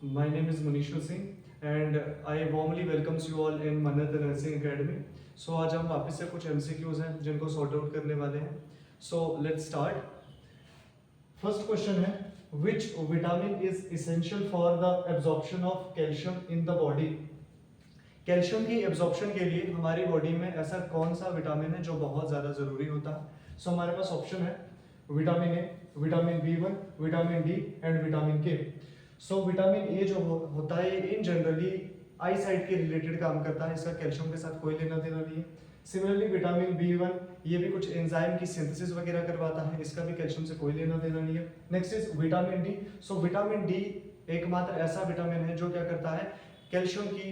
My name is Manisha Singh and I warmly welcomes you all in Mannat Nursing Academy. So आज हम वापस से कुछ MCQs हैं जिनको सॉर्ट आउट करने वाले हैं. So let's start. First question है which vitamin is essential for the absorption of calcium in the body? Calcium की एब्जॉर्प्शन के लिए हमारी बॉडी में ऐसा कौन सा विटामिन है जो बहुत ज़्यादा ज़रूरी होता है? सो हमारे पास ऑप्शन है vitamin A, vitamin B1, vitamin D and vitamin के. सो विटामिन ए जो होता है इन जनरली आई साइट के रिलेटेड काम करता है, इसका कैल्शियम के साथ कोई लेना देना नहीं है. सिमिलरली विटामिन B1 ये भी कुछ एंजाइम की सिंथेसिस वगैरह करवाता है, इसका भी कैल्शियम से कोई लेना देना नहीं है. Next is vitamin D. So vitamin D एकमात्र ऐसा विटामिन है जो क्या करता है, कैल्शियम की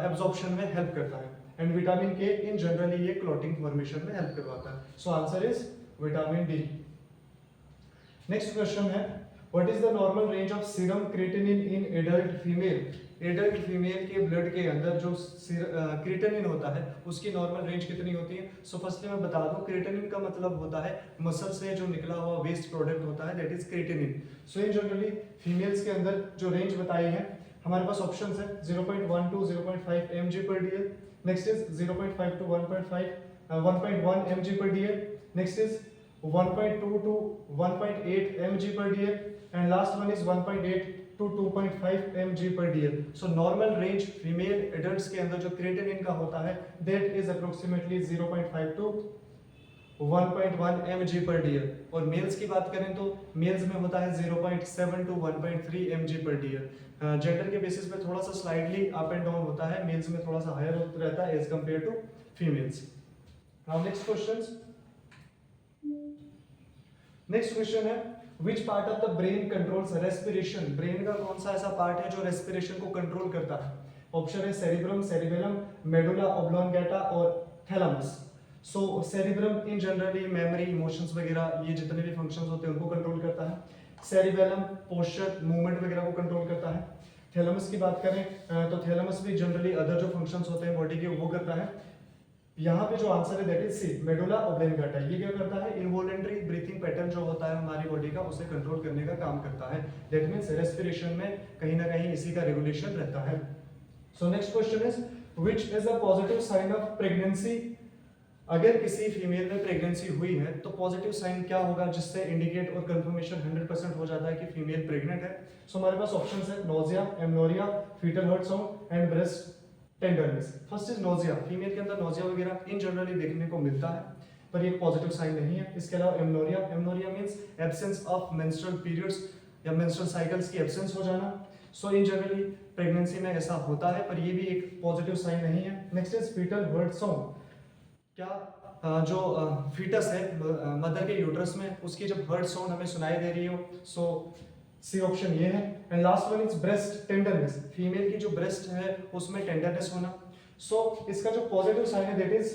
एब्जॉर्प्शन में हेल्प करता है. And vitamin K in generally ये क्लॉटिंग फॉर्मेशन में हेल्प करवाता है. So answer is vitamin D. Next question है what is the normal range of serum creatinine in adult female? Adult female के ब्लड के अंदर जो क्रिएटिनिन होता है उसकी नॉर्मल रेंज कितनी होती है? सो फर्स्टली मैं बता दूं, क्रिएटिनिन का मतलब होता है मसल से जो निकला हुआ वेस्ट प्रोडक्ट होता है, that is creatinine. So in generally females के अंदर जो रेंज बताई है हमारे पास ऑप्शंस है 0.1 to 0.5 mg per dl. Next is 0.5 to 1.1 mg per dl. Next is 1.2 to 1.8 mg per dl and last one is 1.8 to 2.5 mg per dl. So normal range female adults के अंदर जो creatinine का होता है that is approximately 0.5 to 1.1 mg per dl. और mails की बात करें तो मेल्स में होता है 0.7 to 1.3 mg per dl. Gender के बेसिस पे थोड़ा सा स्लाइडली अप एंड डाउन होता है, मेल्स में थोड़ा सा हायर रहता है as compare to females. Now next questions. Next question है which part of the brain controls respiration? Brain का कौन सा ऐसा पार्ट है जो रेस्पिरेशन को कंट्रोल करता है? ऑप्शन है सेरिब्रम, सेरिबेलम, मेडुला ऑब्लोंगेटा और थैलेमस. सो सेरिब्रम इन जनरली मेमोरी, इमोशंस वगैरह ये जितने भी फंक्शंस होते हैं उनको कंट्रोल करता है. सेरिबेलम पोस्चर, मूवमेंट वगैरह को कंट्रोल करता है. थैलेमस की बात करें तो थैलेमस भी जनरली अदर जो फंक्शंस होते हैं बॉडी के वो करता है. यहाँ पे जो आंसर है that is C, medulla oblongata. ये क्या करता है, इनवॉलंटरी ब्रीथिंग पैटर्न जो होता है हमारी बॉडी का उसे कंट्रोल करने का काम करता है. दैट मींस रेस्पिरेशन में कहीं ना कहीं इसी का रेगुलेशन रहता है. So next question is which is a positive sign of pregnancy? अगर किसी फीमेल में प्रेगनेंसी हुई है तो पॉजिटिव साइन क्या होगा जिससे इंडिकेट और कंफर्मेशन 100% हो जाता है कि फीमेल प्रेग्नेंट है? सो हमारे पास ऑप्शंस है nausea, amenorrhoea, foetal heart sound and breast tenderness. First is nausea. Female के अंदर नोजिया वगैरह इन जनरली देखने को मिलता है पर ये पॉजिटिव साइन नहीं है. इसके अलावा amenorrhoea, amenorrhoea means absence of menstrual periods या मेंस्ट्रुअल साइकिल्स की एब्सेंस हो जाना. सो इन जनरली प्रेगनेंसी में ऐसा होता है पर ये भी एक पॉजिटिव साइन नहीं है. Next is fetal heart sound. क्या जो फीटस है मदर के यूट्रस में उसकी जब हर्ट साउंड हमें सुनाई दे रही हो, सो सी ऑप्शन ये है. And last one is breast tenderness. Female की जो ब्रेस्ट है उसमें टेंडरनेस होना. सो इसका जो पॉजिटिव साइन है that is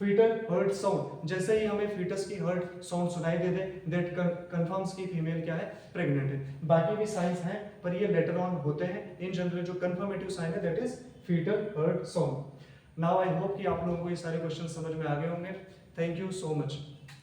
fetal heart sound. जैसे ही हमें फीटस की हर्ट साउंड सुनाई दे दे दैट कंफर्म्स की फीमेल क्या है, प्रेग्नेंट है. बाकी भी साइंस हैं पर ये लेटर ऑन होते हैं. इन जनरल जो कंफर्मेटिव साइन है that is fetal heart sound. Now I hope कि आप लोगों को ये सारे क्वेश्चन समझ में आ गए होंगे. Thank you so much.